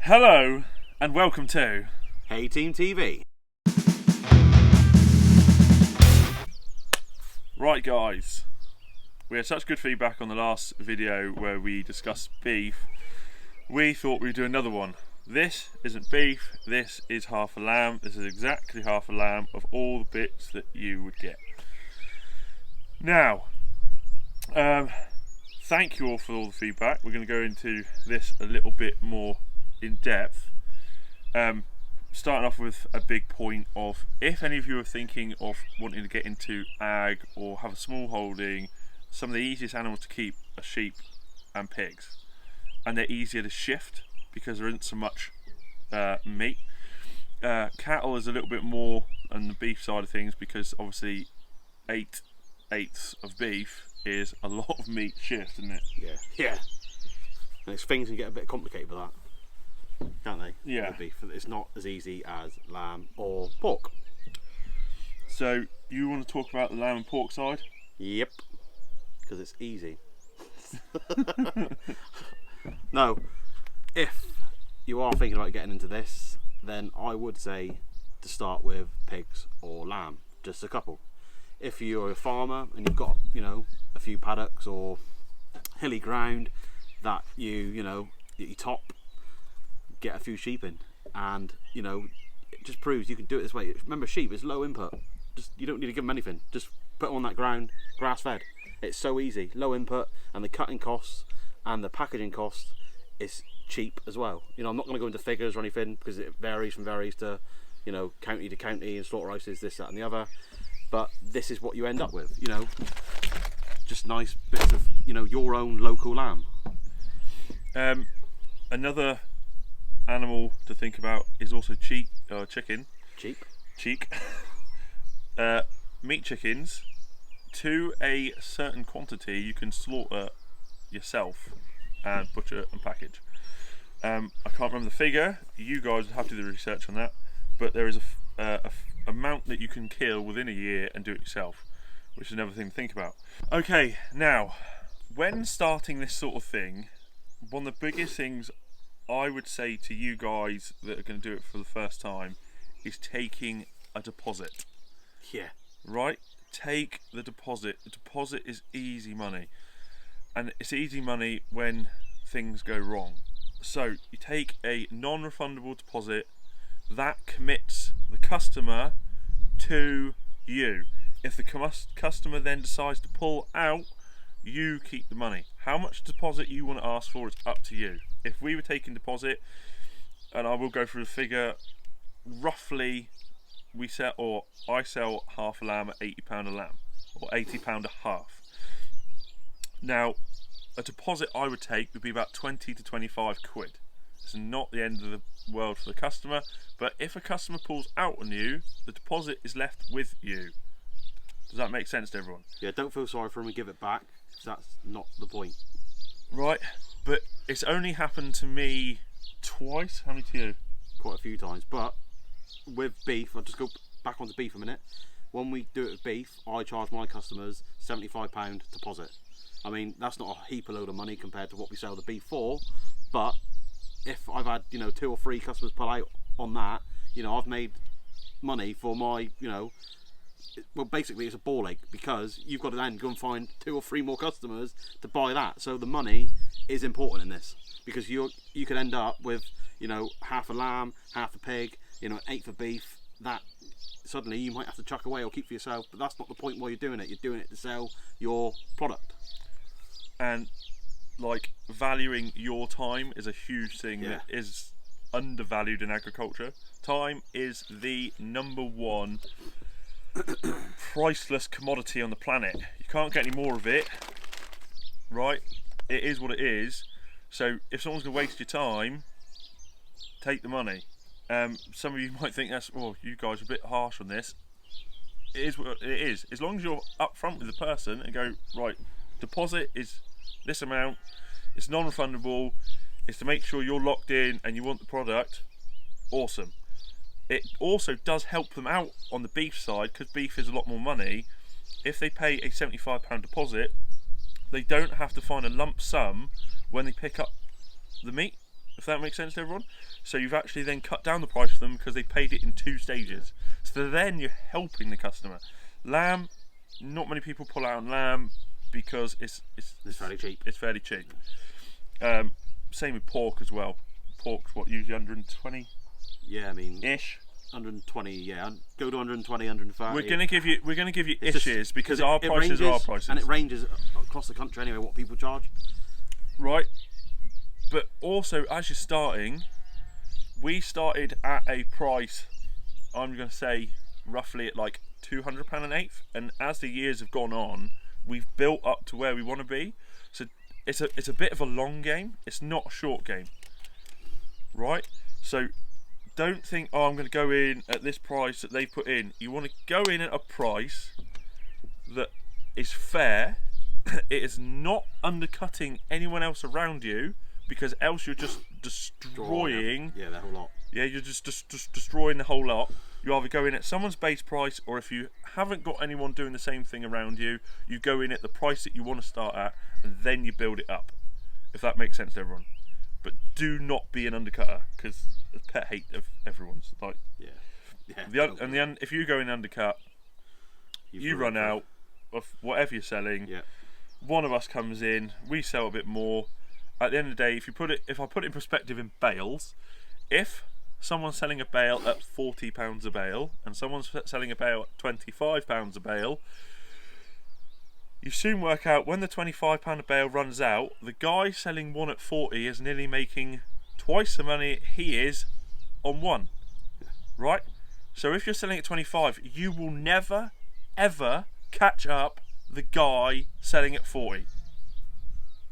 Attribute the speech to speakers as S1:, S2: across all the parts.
S1: Hello and welcome to
S2: Hey Team TV.
S1: Right guys, we had such good feedback on the last video where we discussed beef. We thought we'd do another one. This isn't beef, this is half a lamb. This is exactly half a lamb of all the bits that you would get. Now, thank you all for all the feedback. We're going to go into this a little bit more in depth. Starting off with a big point of, if any of you are thinking of wanting to get into ag or have a small holding, some of the easiest animals to keep are sheep and pigs, and they're easier to shift because there isn't so much meat. Cattle is a little bit more on the beef side of things because obviously 8/8 of beef is a lot of meat shift, isn't it?
S2: Yeah. And things can get a bit complicated with that, can't they?
S1: Yeah.
S2: With beef, it's not as easy as lamb or pork.
S1: So you want to talk about the lamb and pork side?
S2: Yep. Because it's easy. No, if you are thinking about getting into this, then I would say to start with pigs or lamb, just a couple. If you're a farmer and you've got, a few paddocks or hilly ground that you top, get a few sheep in, and it just proves you can do it this way. Remember, sheep is low input. You don't need to give them anything. Just put them on that ground, grass fed. It's so easy, low input, and the cutting costs and the packaging costs is cheap as well. I'm not going to go into figures or anything because it varies to county to county and slaughterhouses, this, that, and the other. But this is what you end up with. Just nice bits of your own local lamb.
S1: Another animal to think about is also chicken. Cheek. Meat chickens, to a certain quantity, you can slaughter yourself and butcher and package. I can't remember the figure. You guys would have to do the research on that. But there is a amount that you can kill within a year and do it yourself, which is another thing to think about. Okay, now, when starting this sort of thing, one of the biggest things I would say to you guys that are going to do it for the first time is taking a deposit.
S2: Yeah.
S1: Right? Take the deposit. The deposit is easy money. And it's easy money when things go wrong. So you take a non-refundable deposit that commits the customer to you. If the customer then decides to pull out, you keep the money. How much deposit you want to ask for is up to you. If we were taking deposit, and I will go through the figure, roughly I sell half a lamb at £80 a lamb, or £80 a half. Now, a deposit I would take would be about 20 to 25 quid. It's not the end of the world for the customer, but if a customer pulls out on you, the deposit is left with you. Does that make sense to everyone?
S2: Yeah, don't feel sorry for them and give it back, because that's not the point.
S1: Right, but it's only happened to me twice. How many to you?
S2: Quite a few times, but with beef, I'll just go back onto beef a minute. When we do it with beef, I charge my customers £75 deposit. I mean, that's not a heap of load of money compared to what we sell the beef for, but if I've had 2 or 3 customers pull out on that, I've made money for my well, basically it's a ball ache, because you've got to then go and find 2 or 3 more customers to buy that. So the money is important in this, because you could end up with half a lamb, half a pig, an eighth of beef that suddenly you might have to chuck away or keep for yourself. But that's not the point why you're doing it. You're doing it to sell your product.
S1: And valuing your time is a huge thing that is undervalued in agriculture. Time is the #1 priceless commodity on the planet. You can't get any more of it, right? It is what it is. So if someone's going to waste your time, take the money. Some of you might think you guys are a bit harsh on this. It is what it is. As long as you're upfront with the person and go, right, deposit is this amount, it's non-refundable, it's to make sure you're locked in and you want the product, awesome. It also does help them out on the beef side, because beef is a lot more money. If they pay a £75 deposit, they don't have to find a lump sum when they pick up the meat. if that makes sense to everyone. So you've actually then cut down the price for them because they paid it in 2 stages. So then you're helping the customer. Lamb, not many people pull out on lamb because it's
S2: fairly cheap.
S1: It's fairly cheap. Same with pork as well. Pork's what, usually 120
S2: Yeah, I mean
S1: ish.
S2: 120. Yeah, go to 120, 130.
S1: We're gonna give you
S2: It's just-
S1: issues because
S2: it
S1: our prices
S2: ranges,
S1: are our prices,
S2: and it ranges across the country anyway. What people charge.
S1: right? But also, as you're starting, we started at a price, I'm going to say roughly at like £200 an eighth, and as the years have gone on, we've built up to where we want to be. So it's a bit of a long game. It's not a short game, right? So don't think, oh, I'm going to go in at this price that they put in. You want to go in at a price that is fair. It is not undercutting anyone else around you, because else you're just destroying.
S2: Yeah, the whole lot.
S1: Yeah, you're just destroying the whole lot. You either go in at someone's base price, or if you haven't got anyone doing the same thing around you, you go in at the price that you want to start at, and then you build it up. If that makes sense to everyone. But do not be an undercutter, because the pet hate of everyone's. Like, if you go in undercut, you run out of whatever you're selling.
S2: Yeah.
S1: One of us comes in, we sell a bit more. At the end of the day, if I put it in perspective in bales, if someone's selling a bale at £40 a bale and someone's selling a bale at £25 a bale, you soon work out when the £25 a bale runs out, the guy selling one at 40 is nearly making twice the money he is on one, right? So if you're selling at 25, you will never ever catch up the guy selling at 40.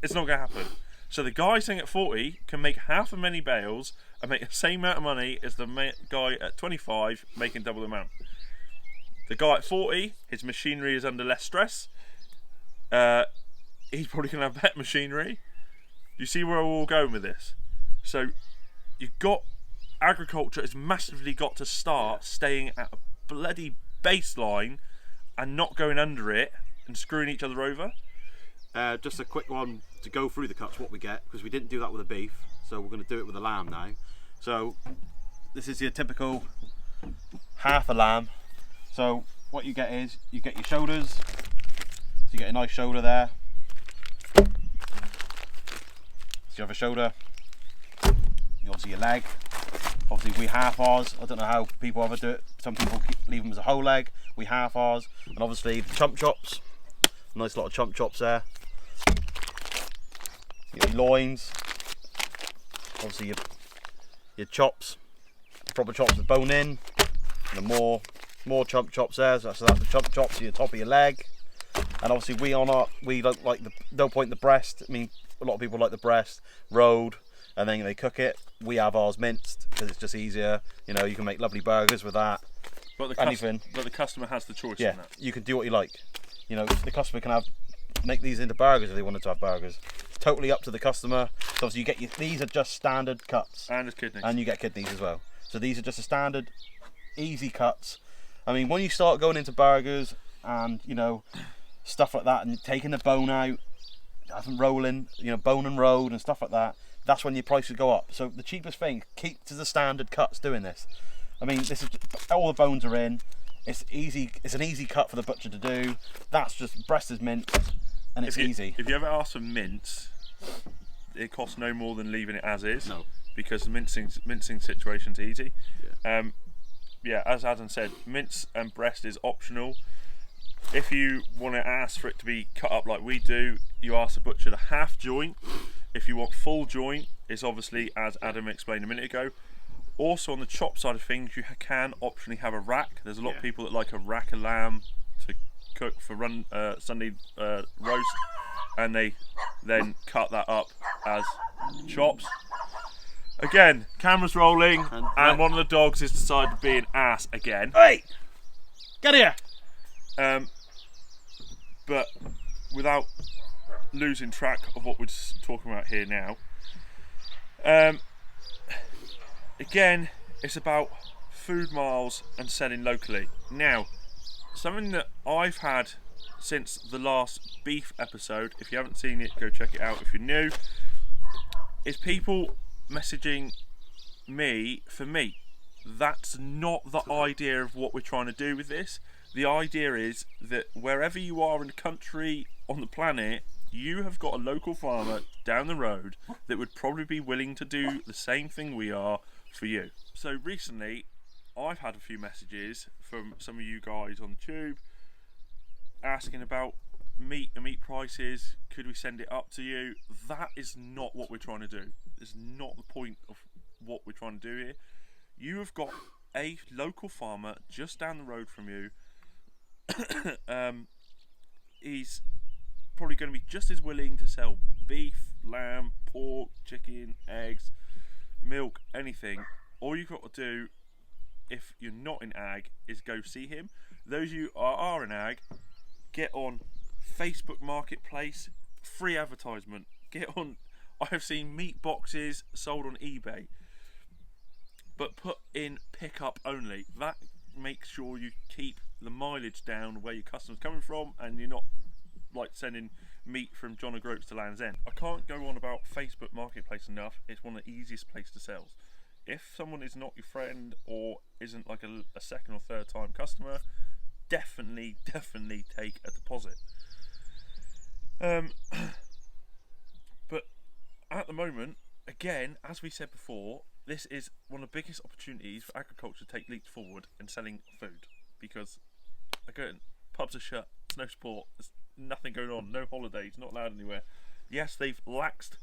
S1: It's not going to happen. So the guy selling at 40 can make half as many bales and make the same amount of money as the guy at 25 making double the amount. The guy at 40, his machinery is under less stress. He's probably going to have better machinery. You see where we're all going with this? So you've got, agriculture has massively got to start staying at a bloody baseline and not going under it and screwing each other over.
S2: Just a quick one to go through the cuts, what we get, because we didn't do that with the beef, so we're going to do it with the lamb now. So this is your typical half a lamb. So what you get is, you get your shoulders, so you get a nice shoulder there. So you have a shoulder, you obviously your leg. Obviously we half ours. I don't know how people ever do it. Some people leave them as a whole leg. We half ours, and obviously the chump chops. Nice lot of chump chops there. Your loins, obviously your chops, proper chops with bone in, and more chump chops there. So that's the chump chops, your top of your leg. And obviously we don't like no point the breast. I mean, a lot of people like the breast rolled, and then they cook it. We have ours minced because it's just easier. You know, you can make lovely burgers with that.
S1: But the customer has the choice.
S2: Yeah,
S1: in that.
S2: You can do what you like. You know, the customer can make these into burgers if they wanted to have burgers. It's totally up to the customer. So obviously you get these are just standard cuts.
S1: And there's kidneys.
S2: And you get kidneys as well. So these are just a standard, easy cuts. I mean, when you start going into burgers and, you know, stuff like that, and taking the bone out, having rolling, you know, bone and rolled and stuff like that, that's when your price would go up. So the cheapest thing, keep to the standard cuts doing this. I mean, this is all the bones are in. It's easy. It's an easy cut for the butcher to do. That's just breast is minced, and it's easy.
S1: If you ever ask for mince, it costs no more than leaving it as is.
S2: No.
S1: Because the mincing situation's easy.
S2: Yeah.
S1: As Adam said, mince and breast is optional. If you want to ask for it to be cut up like we do, you ask the butcher to half joint. If you want full joint, it's obviously, as Adam explained a minute ago. Also on the chop side of things, you can optionally have a rack. There's a lot of people that like a rack of lamb to cook for Sunday roast, and they then cut that up as chops. Again, camera's rolling, and one of the dogs has decided to be an ass again.
S2: Hey, get here!
S1: But without losing track of what we're talking about here now, again, it's about food miles and selling locally. Now, something that I've had since the last beef episode, if you haven't seen it, go check it out if you're new, is people messaging me for meat. That's not the idea of what we're trying to do with this. The idea is that wherever you are in the country, on the planet, you have got a local farmer down the road that would probably be willing to do the same thing we are for you. So recently, I've had a few messages from some of you guys on the tube asking about meat and meat prices. Could we send it up to you? That is not what we're trying to do. It's not the point of what we're trying to do here. You have got a local farmer just down the road from you. He's probably going to be just as willing to sell beef, lamb, pork, chicken, eggs, milk, anything. All you've got to do, if you're not in ag, is go see him. Those of you who are in ag, get on Facebook Marketplace, free advertisement. Get on. I have seen meat boxes sold on eBay, but put in pickup only. That makes sure you keep the mileage down where your customer's coming from, and you're not like sending meat from John O'Groats to Land's End. I can't go on about Facebook Marketplace enough. It's one of the easiest places to sell. If someone is not your friend or isn't like a second or third time customer, definitely take a deposit. But at the moment, again, as we said before, this is one of the biggest opportunities for agriculture to take leaps forward in selling food, because again, pubs are shut, there's no sport, there's nothing going on, no holidays, not allowed anywhere. Yes, they've laxed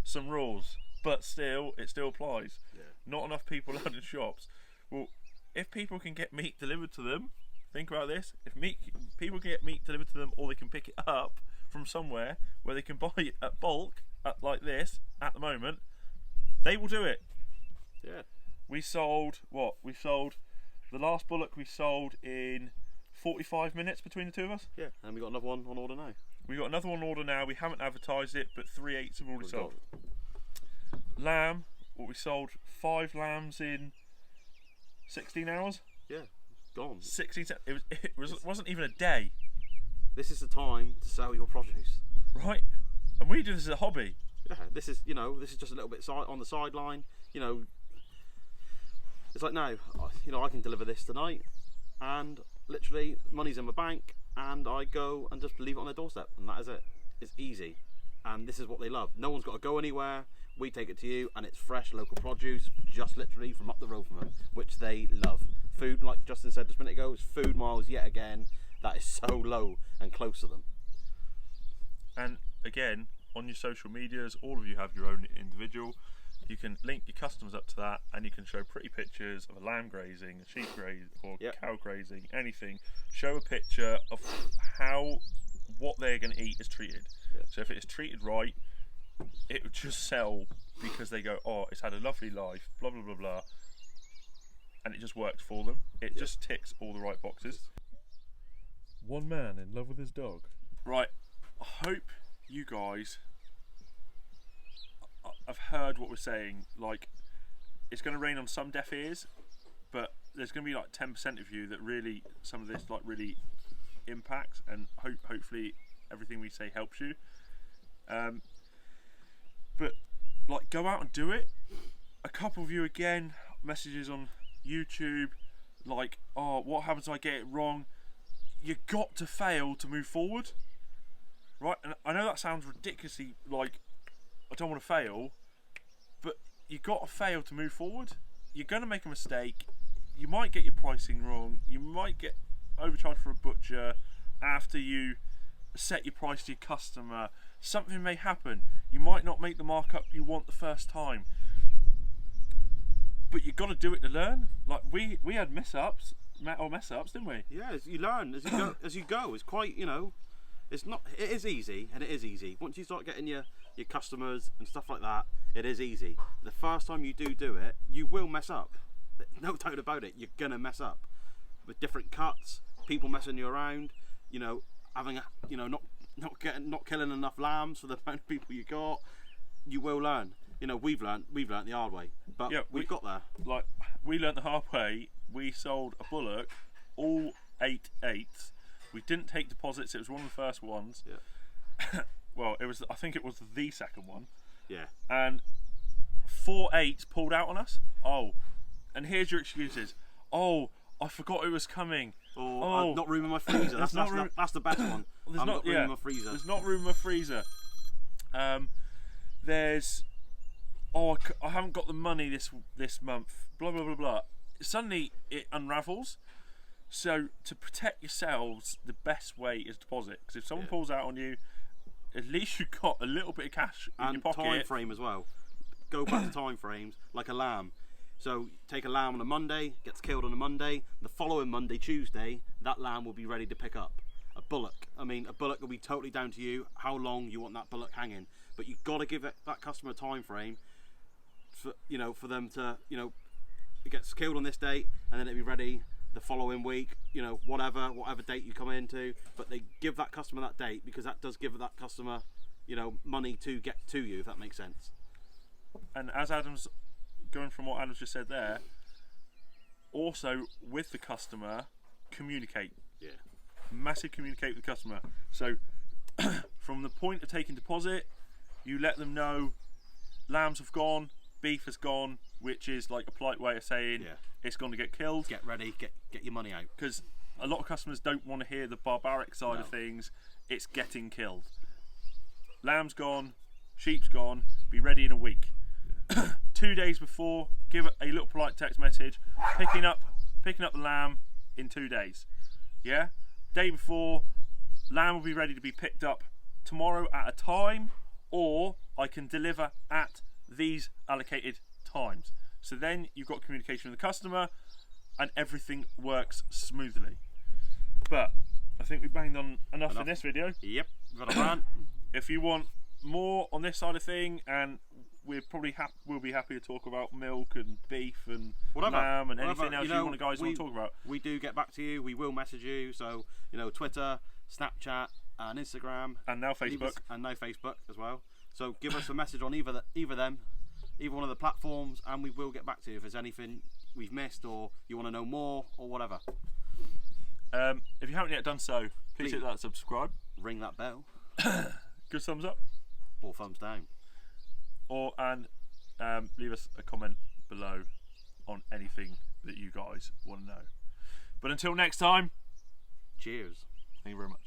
S1: some rules, but still, it still applies.
S2: Yeah.
S1: Not enough people out in shops. Well, if people can get meat delivered to them, think about this, if people can get meat delivered to them, or they can pick it up from somewhere where they can buy it at bulk, like this, at the moment, they will do it.
S2: Yeah.
S1: We sold the last bullock we sold in 45 minutes between the two of us.
S2: Yeah, and we got another one on order now.
S1: We got another one on order now. We haven't advertised it, but 3/8 have already sold. Lamb, we sold 5 lambs in 16 hours.
S2: Yeah, gone.
S1: 16. It wasn't even a day.
S2: This is the time to sell your produce.
S1: Right, and we do this as a hobby.
S2: Yeah, this is just a little bit on the sideline. It's like now, I can deliver this tonight, and literally money's in my bank, and I go and just leave it on their doorstep, and that is it. It's easy, and this is what they love. No one's got to go anywhere. We take it to you, and it's fresh local produce, just literally from up the road from them, which they love. Food, like Justin said just a minute ago, is food miles yet again. That is so low and close to them.
S1: And again, on your social medias, all of you have your own individual. You can link your customers up to that, and you can show pretty pictures of a lamb grazing, a sheep grazing, or cow grazing, anything. Show a picture of what they're going to eat is treated.
S2: Yeah.
S1: So if it is treated right, it would just sell because they go, oh, it's had a lovely life, blah blah blah blah, and it just works for them. It just ticks all the right boxes. One man in love with his dog. Right, I hope you guys have heard what we're saying. Like, it's going to rain on some deaf ears, but there's going to be like 10% of you that really, some of this like really impacts, and hopefully everything we say helps you. But like, go out and do it. A couple of you again messages on YouTube like, oh, what happens if I get it wrong? You got to fail to move forward, right? And I know that sounds ridiculously like I don't want to fail, but you got to fail to move forward. You're going to make a mistake. You might get your pricing wrong. You might get overcharged for a butcher after you set your price to your customer. Something may happen. You might not make the markup you want the first time, but you got to do it to learn. Like we had mess ups, didn't we?
S2: Yeah, you learn as you go. As you go, it's quite, it's not. It is easy, and it is easy. Once you start getting your customers and stuff like that, it is easy. The first time you do it, you will mess up. No doubt about it. You're gonna mess up with different cuts, people messing you around. Having not killing enough lambs for the amount of people you got. You will learn. We've learned the hard way, but yeah, we've got there.
S1: Like, we learned the hard way. We sold a bullock, all 8/8. We didn't take deposits. It was one of the first ones.
S2: Yeah.
S1: Well, I think it was the second one.
S2: Yeah.
S1: And 4 8s pulled out on us. Oh, and here's your excuses. Oh, I forgot it was coming.
S2: Or not room in my freezer. That's the best one.
S1: There's
S2: not room in my freezer.
S1: There's not room in my freezer. There's I haven't got the money this month. Blah blah blah blah. Suddenly it unravels. So to protect yourselves, the best way is deposit. Because if someone pulls out on you, at least you've got a little bit of cash in your pocket.
S2: And time frame as well. Go back to time frames like a lamb. So take a lamb on a Monday, gets killed on a Monday. The following Monday, Tuesday, that lamb will be ready to pick up. A bullock. I mean, a bullock will be totally down to you how long you want that bullock hanging. But you've got to give that customer a time frame for them to, it gets killed on this date and then it'll be ready the following week, whatever date you come into. But they give that customer that date because that does give that customer, money to get to you, if that makes sense.
S1: And as Adam's going from what Adam's just said there, also with the customer, communicate.
S2: Yeah.
S1: Massive communicate with the customer. So from the point of taking deposit, you let them know lambs have gone, beef has gone, which is like a polite way of saying it's going to get killed.
S2: Get ready, get your money out.
S1: Because a lot of customers don't want to hear the barbaric side of things. It's getting killed. Lamb's gone, sheep's gone, be ready in a week. 2 days before, give a little polite text message, picking up the lamb in 2 days. Yeah? Day before, lamb will be ready to be picked up tomorrow at a time, or I can deliver at these allocated times. So then you've got communication with the customer and everything works smoothly. But I think we banged on enough in this video.
S2: Yep, got a rant.
S1: If you want more on this side of thing, and we'll be happy to talk about milk and beef and lamb and anything else you guys want to talk about.
S2: We do get back to you. We will message you. So Twitter, Snapchat, and Instagram,
S1: and now Facebook,
S2: and now Facebook as well. So give us a message on either one of the platforms, and we will get back to you if there's anything we've missed or you want to know more or whatever.
S1: If you haven't yet done so, please hit that subscribe.
S2: Ring that bell.
S1: Good thumbs up
S2: or thumbs down.
S1: And leave us a comment below on anything that you guys want to know. But until next time,
S2: cheers.
S1: Thank you very much.